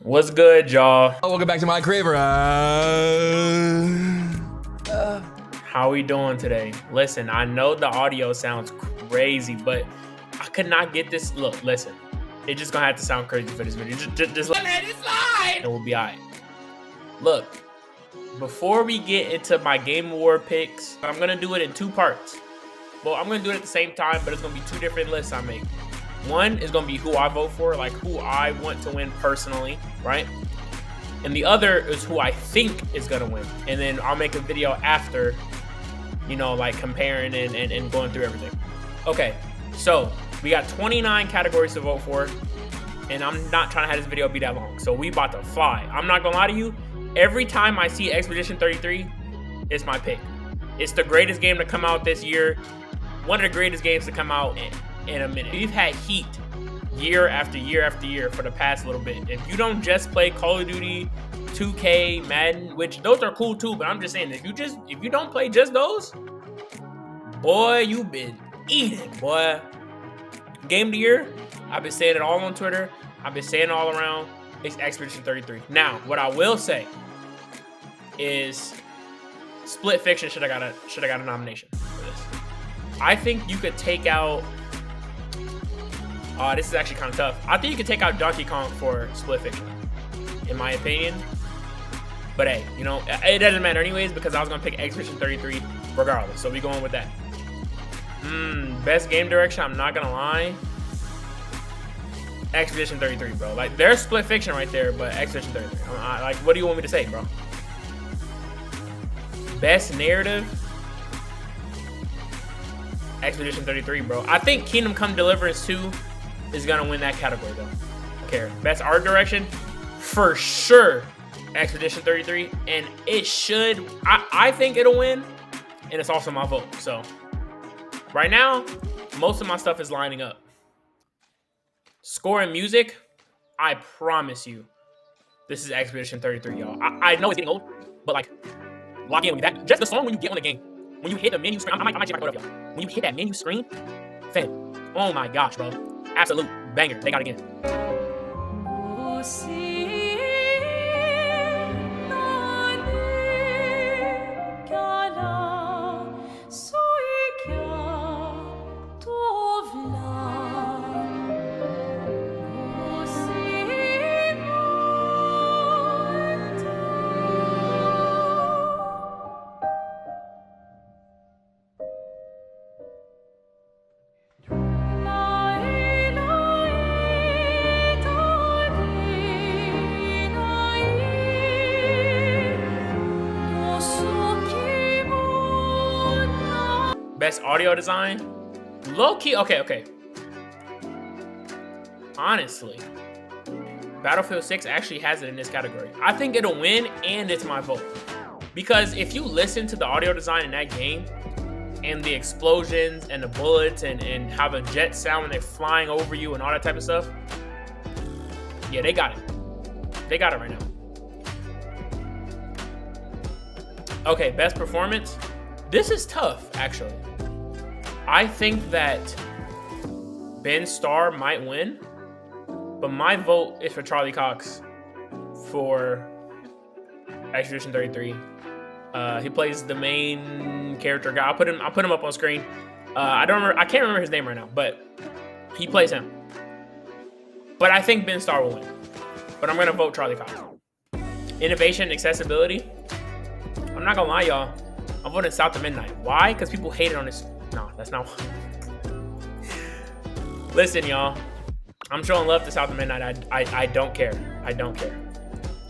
What's good, y'all? Welcome back to my crib. How we doing today? Listen, I know the audio sounds crazy, but I could not get this. Look, listen, it's just gonna have to sound crazy for this video. Just let it slide, and we'll be alright. Look, before we get into my Game Award picks, I'm gonna do it in two parts. Well, I'm gonna do it at the same time, but it's gonna be two different lists I make. One is gonna be who I vote for, like who I want to win personally, right? And the other is who I think is gonna win. And then I'll make a video after, you know, like comparing and going through everything. Okay, so we got 29 categories to vote for, and I'm not trying to have this video be that long. So we about to fly. I'm not gonna lie to you, every time I see Expedition 33, it's my pick. It's the greatest game to come out this year. One of the greatest games to come out in a minute. We've had heat year after year after year for the past little bit. If you don't just play Call of Duty, 2K, Madden, which those are cool too, but I'm just saying, if you don't play just those, boy, you've been eating, boy. Game of the year, I've been saying it all on Twitter. I've been saying it all around. It's Expedition 33. Now, what I will say is Split Fiction should have got a nomination for this. I think you could take out. This is actually kind of tough. I think you could take out Donkey Kong for Split Fiction, in my opinion. But hey, you know, it doesn't matter anyways because I was gonna pick Expedition 33 regardless. So we going with that. Best game direction. I'm not gonna lie. Expedition 33, bro. Like, there's Split Fiction right there, but Expedition 33. Like, what do you want me to say, bro? Best narrative. Expedition 33, bro. I think Kingdom Come Deliverance 2 is gonna win that category though. Okay, best art direction, for sure, Expedition 33, and it should. I think it'll win, and it's also my vote. So right now, most of my stuff is lining up. Score and music, I promise you, this is Expedition 33, y'all. I know it's getting old, but like, lock in with that. Just the song when you get on the game. When you hit the menu screen, I might check my code up, y'all. When you hit that menu screen, fam, oh my gosh, bro. Absolute banger. They got it again. Best audio design, low key. Okay. Honestly, Battlefield 6 actually has it in this category. I think it'll win, and it's my vote. Because if you listen to the audio design in that game, and the explosions and the bullets and how the jets sound when they're flying over you and all that type of stuff, yeah, they got it. They got it right now. Okay, best performance. This is tough, actually. I think that Ben Starr might win, but my vote is for Charlie Cox for Expedition 33. He plays the main character guy. I'll put him up on screen. I can't remember his name right now, but he plays him. But I think Ben Starr will win. But I'm gonna vote Charlie Cox. Innovation and accessibility. I'm not gonna lie, y'all. I'm voting South of Midnight. Why? Because people hate it on this. No, that's not why. Listen, y'all. I'm showing love to South of Midnight. I don't care. I don't care.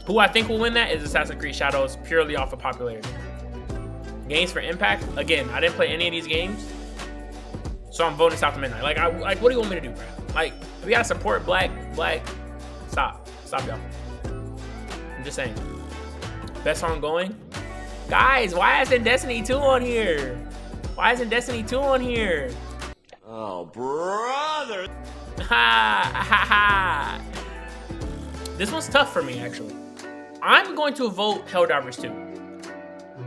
Who I think will win that is Assassin's Creed Shadows, purely off of popularity. Games for impact. Again, I didn't play any of these games, so I'm voting South of Midnight. Like, what do you want me to do, bro? Like, we gotta support black. Stop, y'all. I'm just saying. Best song going. Guys, why isn't Destiny 2 on here? Why isn't Destiny 2 on here? Oh, brother. Ha. This one's tough for me, actually. I'm going to vote Helldivers 2.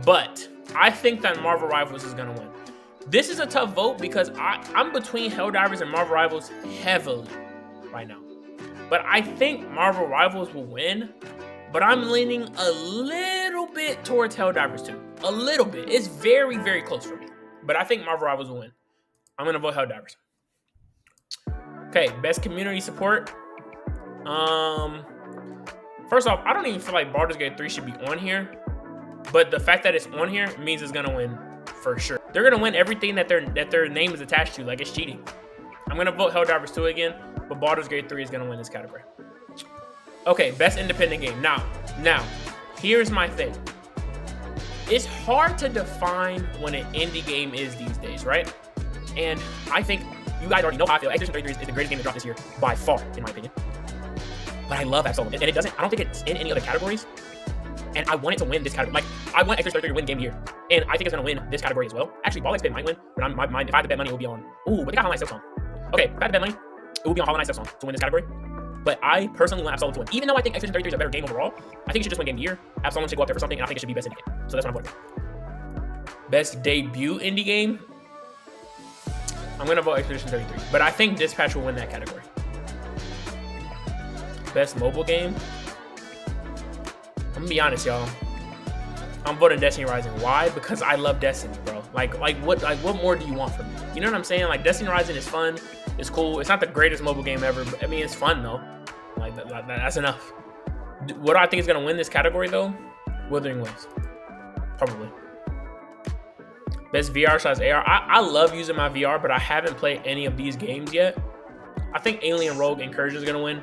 But I think that Marvel Rivals is going to win. This is a tough vote because I'm between Helldivers and Marvel Rivals heavily right now. But I think Marvel Rivals will win. But I'm leaning a little bit towards Helldivers 2. A little bit. It's very, very close for me. But I think Marvel Rivals will win. I'm going to vote Helldivers. Okay, best community support. First off, I don't even feel like Baldur's Gate 3 should be on here. But the fact that it's on here means it's going to win for sure. They're going to win everything that their name is attached to. Like, it's cheating. I'm going to vote Helldivers 2 again. But Baldur's Gate 3 is going to win this category. Okay, best independent game. Now, here's my thing. It's hard to define what an indie game is these days, right? And I think you guys already know how I feel. Expedition 33 is the greatest game to drop this year by far, in my opinion. But I love Absol, and it doesn't. I don't think it's in any other categories. And I want it to win this category. Like, I want Expedition 33 to win Game of the Year, and I think it's gonna win this category as well. Actually, Ball XP might win, but if I had to bet money, it would be on. Ooh, but they got Hollow Knight Silk Song. Okay, if I had to bet money, it would be on Hollow Knight Silk Song to win this category. But I personally want Absol to win. Even though I think Expedition 33 is a better game overall, I think it should just win Game of the Year. Absol should go up there for something, and I think it should be best indie game. So that's what I'm voting. Best debut indie game. I'm gonna vote Expedition 33, but I think Dispatch will win that category. Best mobile game. I'm gonna be honest, y'all. I'm voting Destiny Rising. Why? Because I love Destiny, bro. Like what more do you want from me? You know what I'm saying? Like, Destiny Rising is fun. It's cool. It's not the greatest mobile game ever, but I mean, it's fun though. Like that's enough. What do I think is gonna win this category though? Wuthering Waves, probably. Best VR/AR. I love using my VR, but I haven't played any of these games yet. I think Alien Rogue Incursion is gonna win.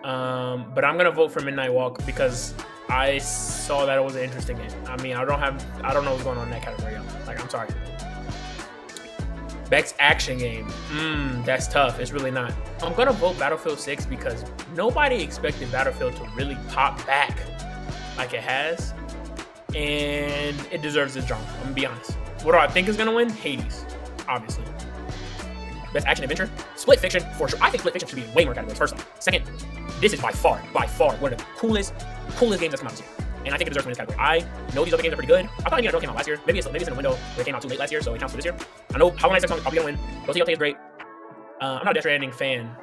But I'm gonna vote for Midnight Walk because I saw that it was an interesting game. I mean, I don't know what's going on in that category. Like, I'm sorry. Best action game. That's tough. It's really not. I'm gonna vote Battlefield 6 because nobody expected Battlefield to really pop back like it has. And it deserves its drum. I'm gonna be honest. What do I think is gonna win? Hades, obviously. Best action adventure, Split Fiction for sure. I think Split Fiction should be in way more categories. First off, second, this is by far one of the coolest games that's come out this year, and I think it deserves to win this category. I know these other games are pretty good. I thought Indiana Jones came out last year. Maybe it's in the window where it came out too late last year, so it counts for this year. I know Hollow Knight is probably gonna win. Ghost is great. I'm not a Death Stranding fan,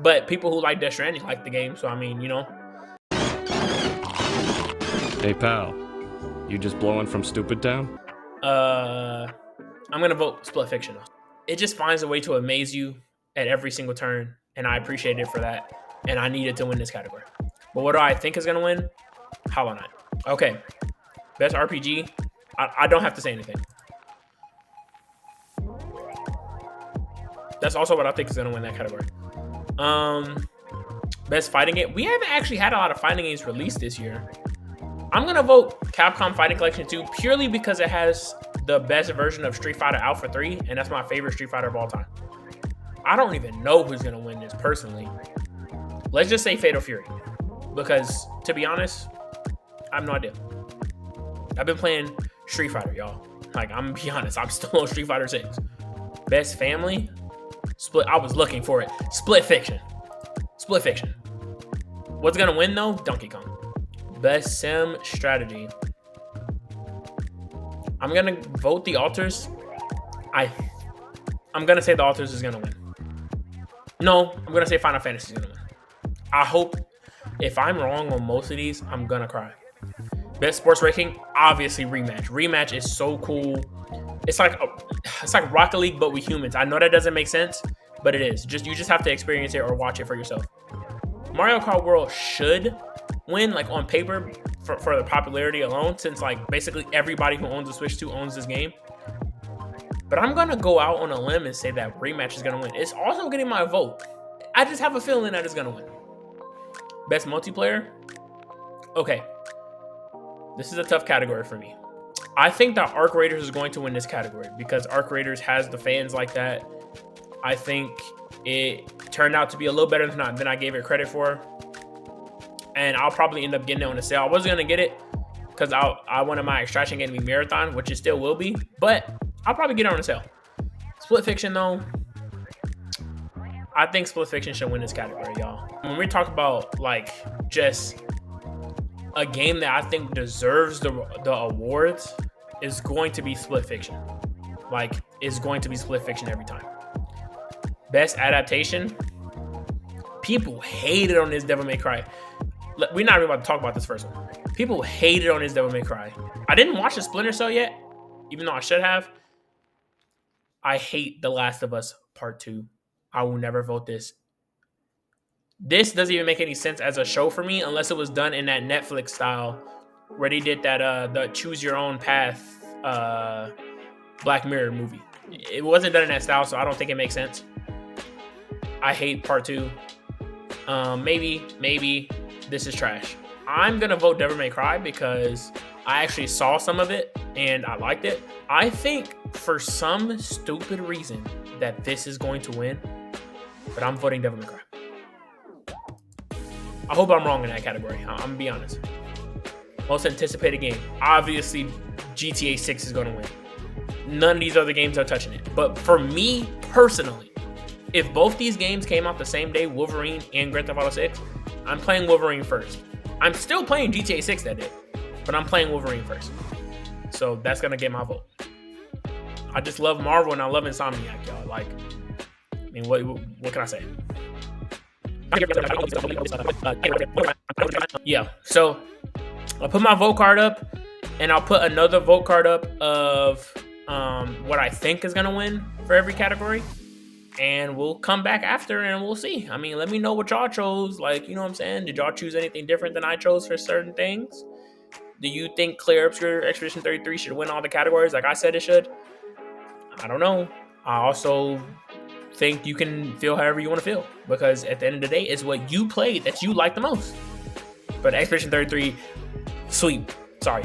but people who like Death Stranding like the game. So I mean, you know. Hey pal, you just blowing from Stupid Town? I'm gonna vote Split Fiction. It just finds a way to amaze you at every single turn, and I appreciate it for that. And I needed to win this category. But what do I think is gonna win? Hollow Knight. Okay. Best RPG. I don't have to say anything. That's also what I think is gonna win that category. Best fighting game. We haven't actually had a lot of fighting games released this year. I'm gonna vote Capcom Fighting Collection 2 purely because it has the best version of Street Fighter Alpha 3, and that's my favorite Street Fighter of all time. I don't even know who's gonna win this personally. Let's just say Fatal Fury, because to be honest, I have no idea. I've been playing Street Fighter, y'all. Like, I'm gonna be honest, I'm still on Street Fighter 6. Best family, Split. I was looking for it. Split Fiction. Split Fiction. What's gonna win though? Donkey Kong. Best sim strategy. I'm gonna vote The Alters. I'm gonna say The Alters is gonna win. No, I'm gonna say Final Fantasy is gonna win. I hope. If I'm wrong on most of these, I'm gonna cry. Best sports ranking, obviously Rematch. Rematch is so cool. It's like Rocket League, but with humans. I know that doesn't make sense, but it is. You just have to experience it or watch it for yourself. Mario Kart World should win, like on paper, for the popularity alone, since like basically everybody who owns a Switch 2 owns this game. But I'm gonna go out on a limb and say that Rematch is gonna win. It's also getting my vote. I just have a feeling that it's gonna win. Best multiplayer. Okay, this is a tough category for me. I think that Arc Raiders is going to win this category because Arc Raiders has the fans like that. I think it turned out to be a little better than I gave it credit for. And I'll probably end up getting it on the sale. I wasn't going to get it because I wanted my extraction game to be Marathon, which it still will be. But I'll probably get it on the sale. Split Fiction, though. I think Split Fiction should win this category, y'all. When we talk about, like, just a game that I think deserves the awards, is going to be Split Fiction. Like, it's going to be Split Fiction every time. Best adaptation. People hated on this Devil May Cry. We're not even about to talk about this first one. People hated on this Devil May Cry. I didn't watch the Splinter Cell yet, even though I should have. I hate The Last of Us Part 2. I will never vote this. This doesn't even make any sense as a show for me unless it was done in that Netflix style where they did that the Choose Your Own Path Black Mirror movie. It wasn't done in that style, so I don't think it makes sense. I hate Part 2. Maybe this is trash. I'm gonna vote Devil May Cry because I actually saw some of it and I liked it. I think for some stupid reason that this is going to win, but I'm voting Devil May Cry. I hope I'm wrong in that category. I'm gonna be honest. Most anticipated game. Obviously, GTA 6 is gonna win. None of these other games are touching it. But for me personally, if both these games came out the same day, Wolverine and Grand Theft Auto 6, I'm playing Wolverine first. I'm still playing GTA 6 that day, but I'm playing Wolverine first. So that's gonna get my vote. I just love Marvel and I love Insomniac, y'all. Like, I mean, what can I say? Yeah, so I'll put my vote card up, and I'll put another vote card up of what I think is gonna win for every category, and we'll come back after and we'll see. I mean, let me know what y'all chose. Like, you know what I'm saying? Did y'all choose anything different than I chose for certain things? Do you think Clear Obscure Expedition 33 should win all the categories like I said it should? I don't know. I also think you can feel however you want to feel, because at the end of the day, it's what you played that you like the most. But Expedition 33, sweep. Sorry.